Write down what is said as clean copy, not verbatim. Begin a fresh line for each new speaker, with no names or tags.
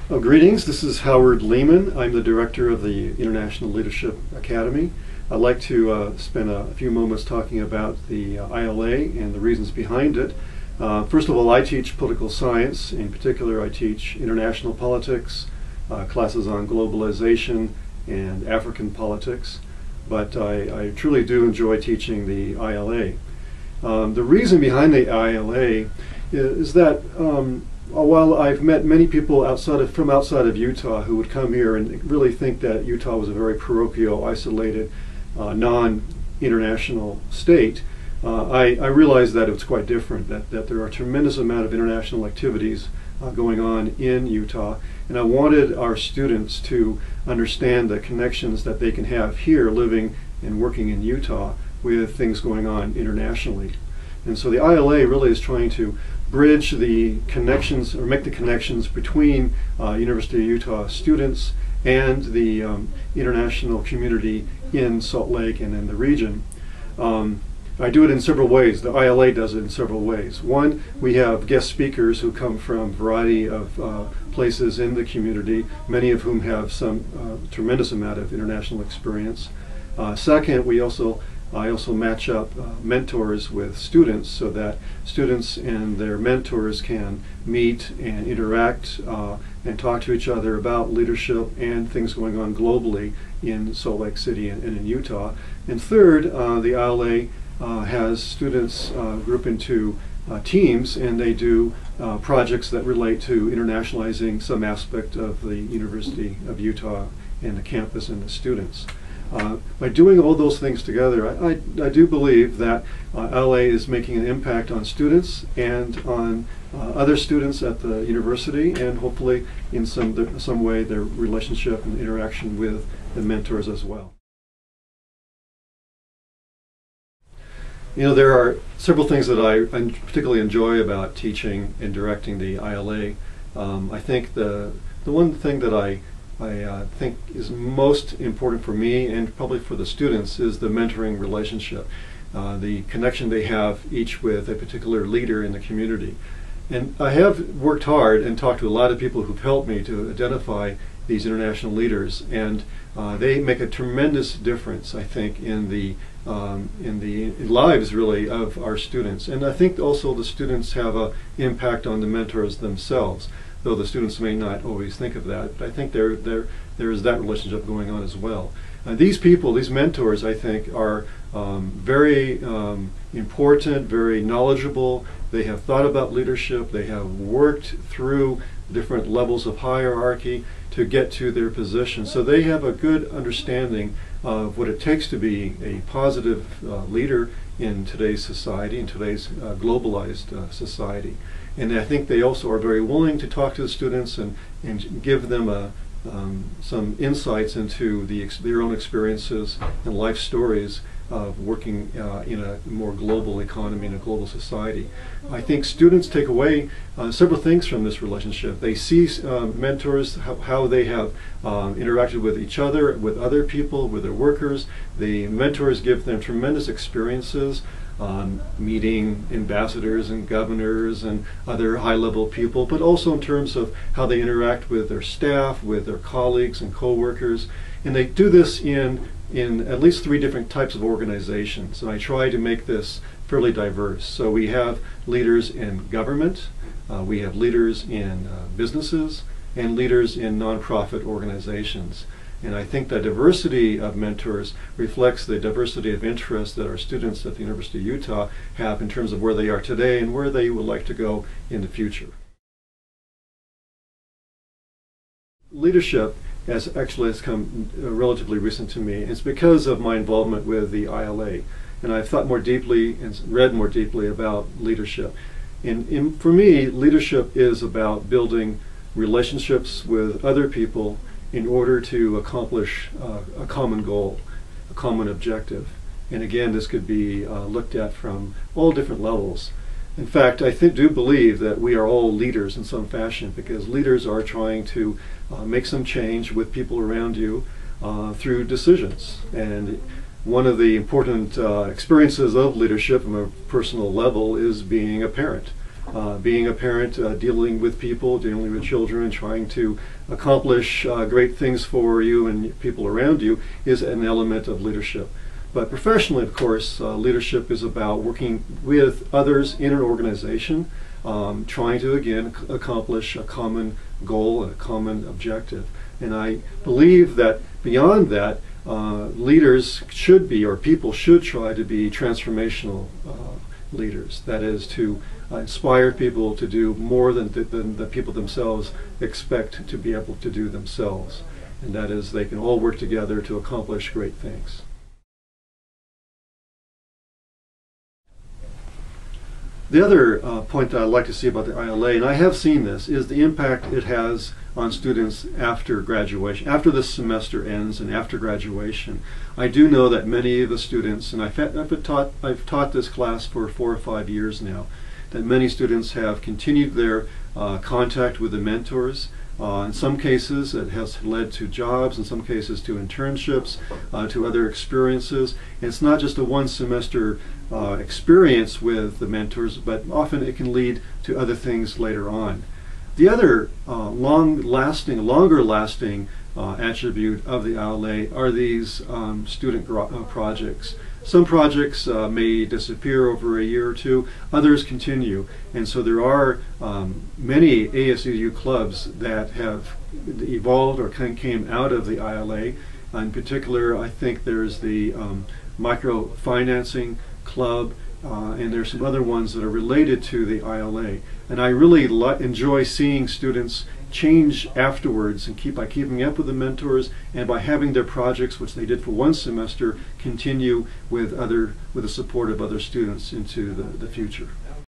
Well, greetings, this is Howard Lehman. I'm the director of the International Leadership Academy. I'd like to spend a few moments talking about the ILA and the reasons behind it. First of all, I teach political science. In particular, I teach international politics, classes on globalization and African politics, but I truly do enjoy teaching the ILA. The reason behind the ILA is that while I've met many people from outside of Utah who would come here and really think that Utah was a very parochial, isolated, non-international state, I realized that it's quite different, that there are a tremendous amount of international activities going on in Utah, and I wanted our students to understand the connections that they can have here living and working in Utah with things going on internationally. And so the ILA really is trying to bridge the connections, or make the connections between University of Utah students and the international community in Salt Lake and in the region. I do it in several ways. The ILA does it in several ways. One, we have guest speakers who come from a variety of places in the community, many of whom have some tremendous amount of international experience. Second, I also match up mentors with students so that students and their mentors can meet and interact and talk to each other about leadership and things going on globally in Salt Lake City and in Utah. And third, the ILA has students group into teams, and they do projects that relate to internationalizing some aspect of the University of Utah and the campus and the students. By doing all those things together, I do believe that LA is making an impact on students and on other students at the university, and hopefully in some way their relationship and interaction with the mentors as well. You know, there are several things that I particularly enjoy about teaching and directing the ILA. I think the one thing that I think is most important for me and probably for the students is the mentoring relationship, the connection they have each with a particular leader in the community. And I have worked hard and talked to a lot of people who've helped me to identify these international leaders, and they make a tremendous difference, I think, in the lives really of our students. And I think also the students have an impact on the mentors themselves, though the students may not always think of that. But I think there is that relationship going on as well. These people, these mentors, I think, are very important, very knowledgeable. They have thought about leadership. They have worked through different levels of hierarchy to get to their position. So they have a good understanding of what it takes to be a positive leader in today's society, in today's globalized society. And I think they also are very willing to talk to the students and give them some insights into their own experiences and life stories of working in a more global economy, in a global society. I think students take away several things from this relationship. They see mentors, how they have interacted with each other, with other people, with their workers. The mentors give them tremendous experiences meeting ambassadors and governors and other high-level people, but also in terms of how they interact with their staff, with their colleagues and co-workers. And they do this in at least 3 different types of organizations. And I try to make this fairly diverse. So we have leaders in government, we have leaders in businesses, and leaders in nonprofit organizations. And I think the diversity of mentors reflects the diversity of interests that our students at the University of Utah have in terms of where they are today and where they would like to go in the future. Leadership has come relatively recent to me. It's because of my involvement with the ILA. And I've thought more deeply and read more deeply about leadership. And for me, leadership is about building relationships with other people in order to accomplish a common goal, a common objective. And again, this could be looked at from all different levels. In fact, I do believe that we are all leaders in some fashion, because leaders are trying to make some change with people around you through decisions. And one of the important experiences of leadership from a personal level is being a parent. being a parent, dealing with people, dealing with children, trying to accomplish great things for you and people around you is an element of leadership. But professionally, of course, leadership is about working with others in an organization, trying to, again, accomplish a common goal and a common objective. And I believe that beyond that, leaders should be, or people should try to be transformational leaders. That is, to inspire people to do more than the people themselves expect to be able to do themselves. And that is, they can all work together to accomplish great things. The other point that I'd like to see about the ILA, and I have seen this, is the impact it has on students after graduation, after this semester ends and after graduation. I do know that many of the students, and I've taught this class for 4 or 5 years now, that many students have continued their contact with the mentors. In some cases, it has led to jobs, in some cases to internships, to other experiences. And it's not just a one-semester experience with the mentors, but often it can lead to other things later on. The other longer-lasting attribute of the ILA are these student projects. Some projects may disappear over a year or two, others continue, and so there are many ASUU clubs that have evolved or came out of the ILA. In particular, I think there's the microfinancing club, and there's some other ones that are related to the ILA. And I really enjoy seeing students change afterwards, and by keeping up with the mentors and by having their projects, which they did for one semester, continue with the support of other students into the future.